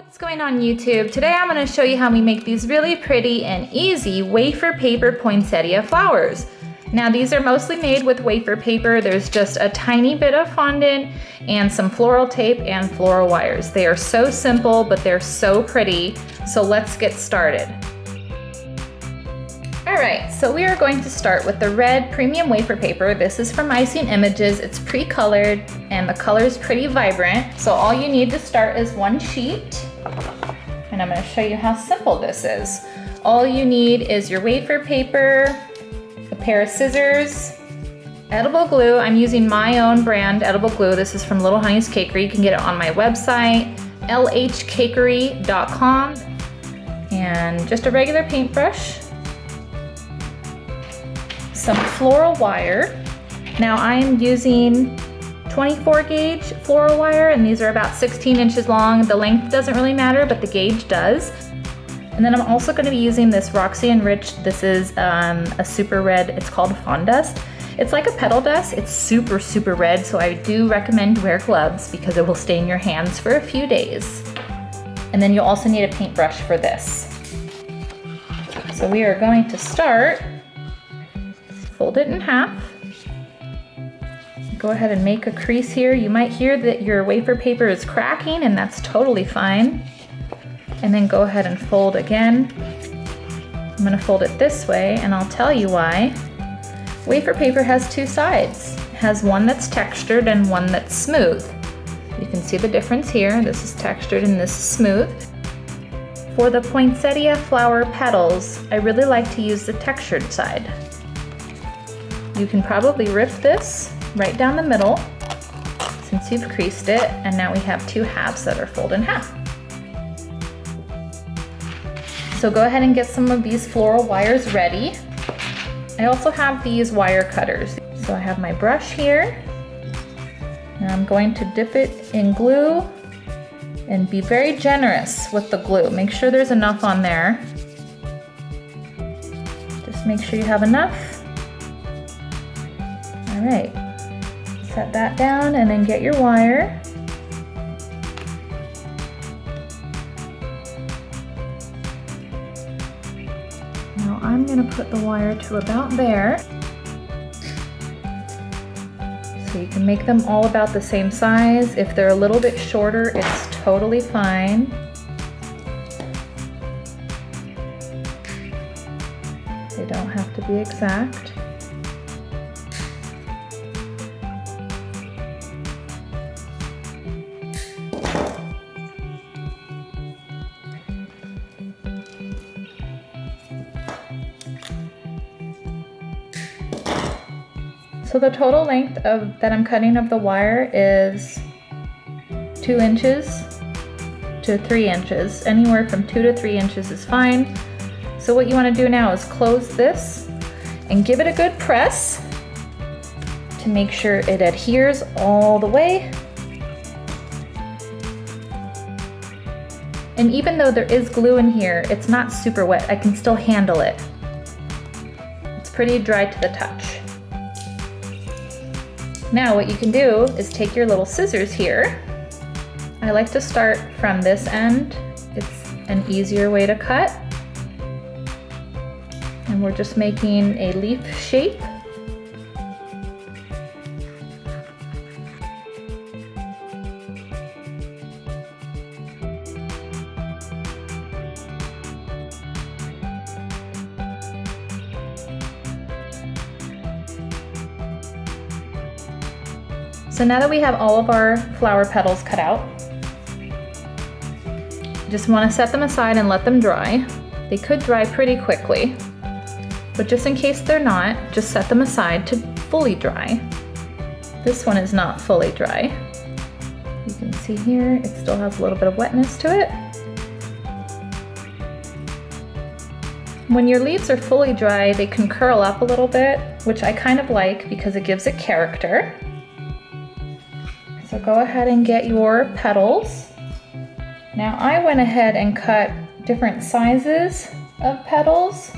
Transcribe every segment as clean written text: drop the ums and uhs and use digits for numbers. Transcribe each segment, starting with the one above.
What's going on YouTube? Today I'm going to show you how we make these really pretty and easy wafer paper poinsettia flowers. Now these are mostly made with wafer paper. There's just a tiny bit of fondant and some floral tape and floral wires. They are so simple, but they're so pretty. So let's get started. Alright, so we are going to start with the red premium wafer paper. This is from Icing Images. It's pre-colored and the color is pretty vibrant. So all you need to start is one sheet. And I'm going to show you how simple this is. All you need is your wafer paper, a pair of scissors, edible glue. I'm using my own brand edible glue. This is from Little Honey's Cakery. You can get it on my website, lhcakery.com. And just a regular paintbrush. Some floral wire. Now I'm using 24 gauge floral wire, and these are about 16 inches long. The length doesn't really matter, but the gauge does. And then I'm also going to be using this Roxy&Rich. This is a super red. It's called Fondust. It's like a petal dust. It's super red, so I do recommend you wear gloves because it will stay in your hands for a few days. And then you'll also need a paintbrush for this. So we are going to start. Fold it in half. Go ahead and make a crease here. You might hear that your wafer paper is cracking, and that's totally fine. And then go ahead and fold again. I'm gonna fold it this way, and I'll tell you why. Wafer paper has two sides. It has one that's textured and one that's smooth. You can see the difference here. This is textured and this is smooth. For the poinsettia flower petals, I really like to use the textured side. You can probably rip this right down the middle since you've creased it, and now we have two halves that are folded in half. So go ahead and get some of these floral wires ready. I also have these wire cutters. So I have my brush here, and I'm going to dip it in glue and be very generous with the glue. Make sure there's enough on there. Just make sure you have enough. All right, set that down and then get your wire. Now I'm gonna put the wire to about there. So you can make them all about the same size. If they're a little bit shorter, it's totally fine. They don't have to be exact. So the total length that I'm cutting of the wire is 2 inches to 3 inches. Anywhere from 2 to 3 inches is fine. So what you want to do now is close this and give it a good press to make sure it adheres all the way. And even though there is glue in here, it's not super wet. I can still handle it. It's pretty dry to the touch. Now what you can do is take your little scissors here. I like to start from this end. It's an easier way to cut. And we're just making a leaf shape. So now that we have all of our flower petals cut out, just want to set them aside and let them dry. They could dry pretty quickly, but just in case they're not, just set them aside to fully dry. This one is not fully dry. You can see here, it still has a little bit of wetness to it. When your leaves are fully dry, they can curl up a little bit, which I kind of like because it gives it character. So go ahead and get your petals. Now I went ahead and cut different sizes of petals.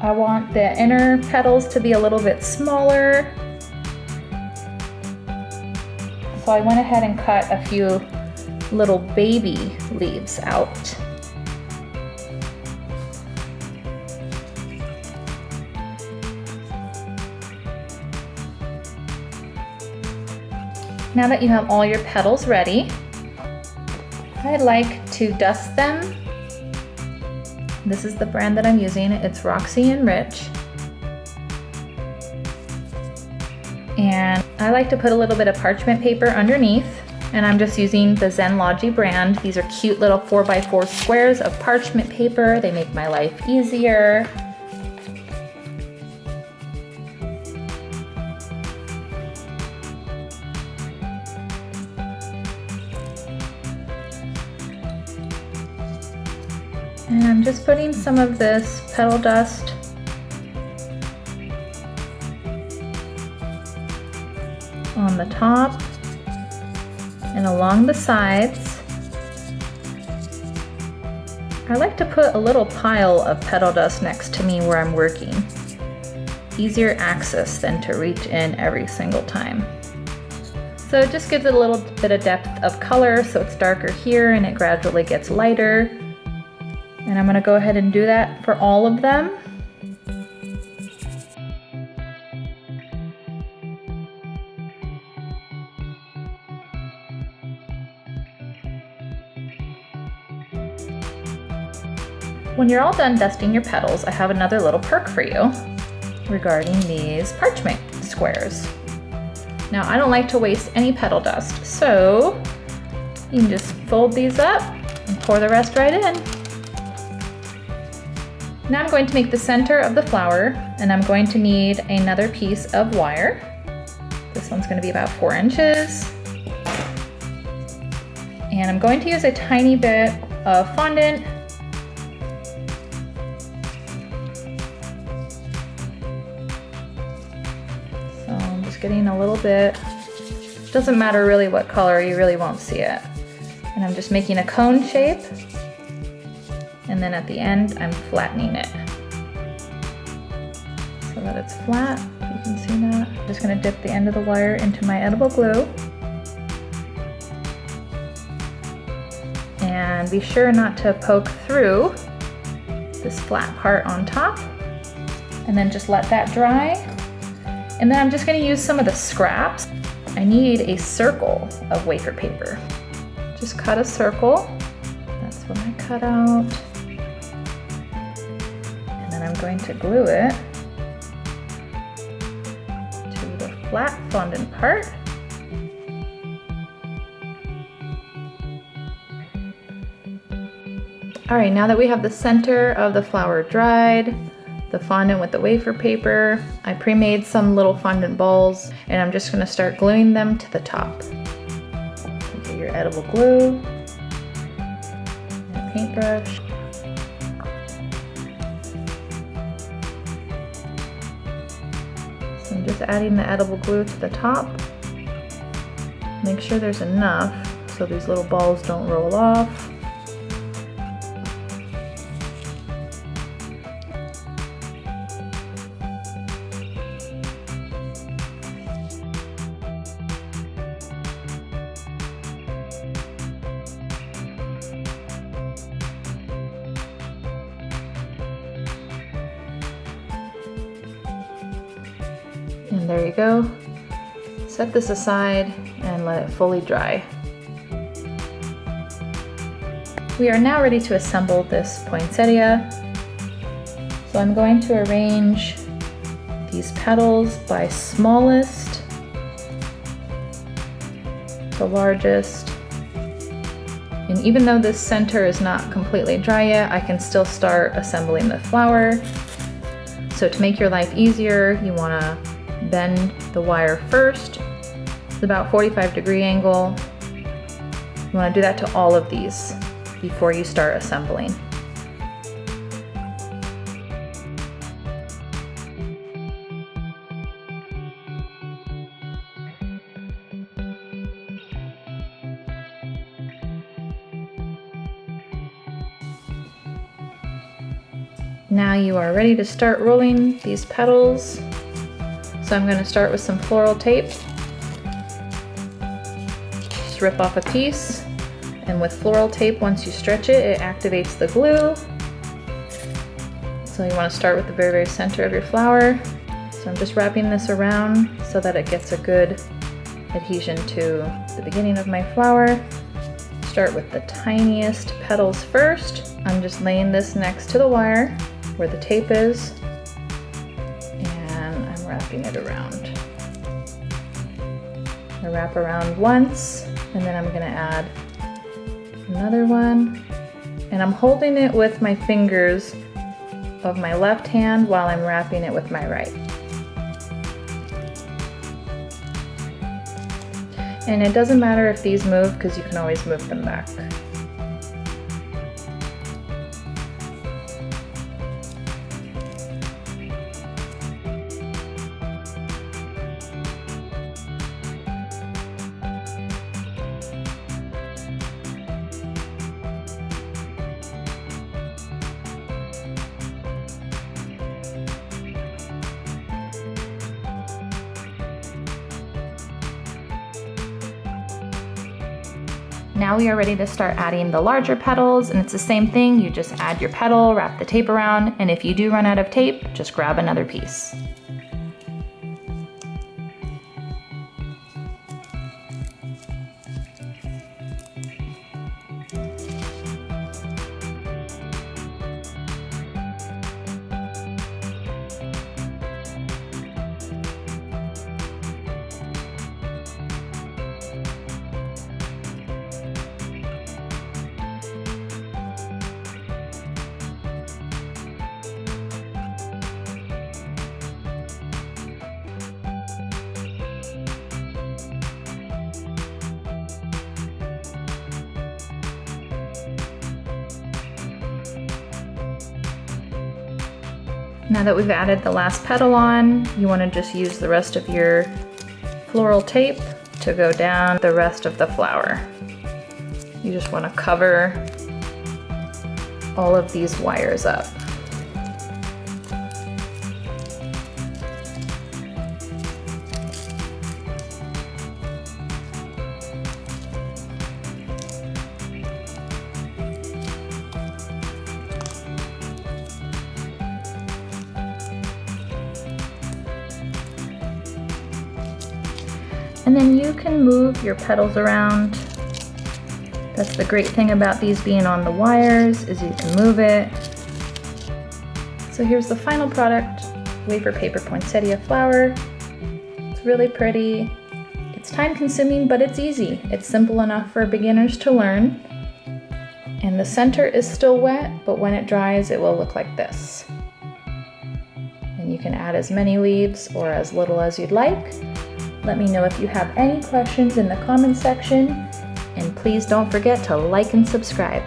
I want the inner petals to be a little bit smaller. So I went ahead and cut a few little baby leaves out. Now that you have all your petals ready, I'd like to dust them. This is the brand that I'm using. It's Roxy&Rich. And I like to put a little bit of parchment paper underneath, and I'm just using the Zenlogy brand. These are cute little 4x4 squares of parchment paper. They make my life easier. And I'm just putting some of this petal dust on the top and along the sides. I like to put a little pile of petal dust next to me where I'm working. Easier access than to reach in every single time. So it just gives it a little bit of depth of color, so it's darker here and it gradually gets lighter. And I'm gonna go ahead and do that for all of them. When you're all done dusting your petals, I have another little perk for you regarding these parchment squares. Now, I don't like to waste any petal dust, so you can just fold these up and pour the rest right in. Now I'm going to make the center of the flower, and I'm going to need another piece of wire. This one's going to be about 4 inches. And I'm going to use a tiny bit of fondant. So I'm just getting a little bit. Doesn't matter really what color, you really won't see it. And I'm just making a cone shape. And then at the end, I'm flattening it so that it's flat. You can see that. I'm just gonna dip the end of the wire into my edible glue. And be sure not to poke through this flat part on top. And then just let that dry. And then I'm just gonna use some of the scraps. I need a circle of wafer paper. Just cut a circle. That's what I cut out. I'm going to glue it to the flat fondant part. All right, now that we have the center of the flower dried, the fondant with the wafer paper, I pre-made some little fondant balls, and I'm just gonna start gluing them to the top. Get your edible glue, and a paintbrush. I'm just adding the edible glue to the top. Make sure there's enough so these little balls don't roll off. And there you go. Set this aside and let it fully dry. We are now ready to assemble this poinsettia. So I'm going to arrange these petals by smallest to largest. And even though this center is not completely dry yet, I can still start assembling the flower. So to make your life easier, you want to bend the wire first. It's about 45-degree angle. You want to do that to all of these before you start assembling. Now you are ready to start rolling these petals. So I'm going to start with some floral tape. just rip off a piece, and with floral tape, once you stretch it, it activates the glue. So you want to start with the very, very center of your flower. So I'm just wrapping this around so that it gets a good adhesion to the beginning of my flower. Start with the tiniest petals first. I'm just laying this next to the wire where the tape is, and I'm wrapping it around. I wrap around once, and then I'm gonna add another one, and I'm holding it with my fingers of my left hand while I'm wrapping it with my right. And it doesn't matter if these move because you can always move them back. Now we are ready to start adding the larger petals, and it's the same thing. You just add your petal, wrap the tape around, and if you do run out of tape, just grab another piece. Now that we've added the last petal on, you want to just use the rest of your floral tape to go down the rest of the flower. You just want to cover all of these wires up. And then you can move your petals around. That's the great thing about these being on the wires, is you can move it. So here's the final product, wafer paper poinsettia flower. It's really pretty. It's time consuming, but it's easy. It's simple enough for beginners to learn. And the center is still wet, but when it dries, it will look like this. And you can add as many leaves or as little as you'd like. Let me know if you have any questions in the comments section, and please don't forget to like and subscribe.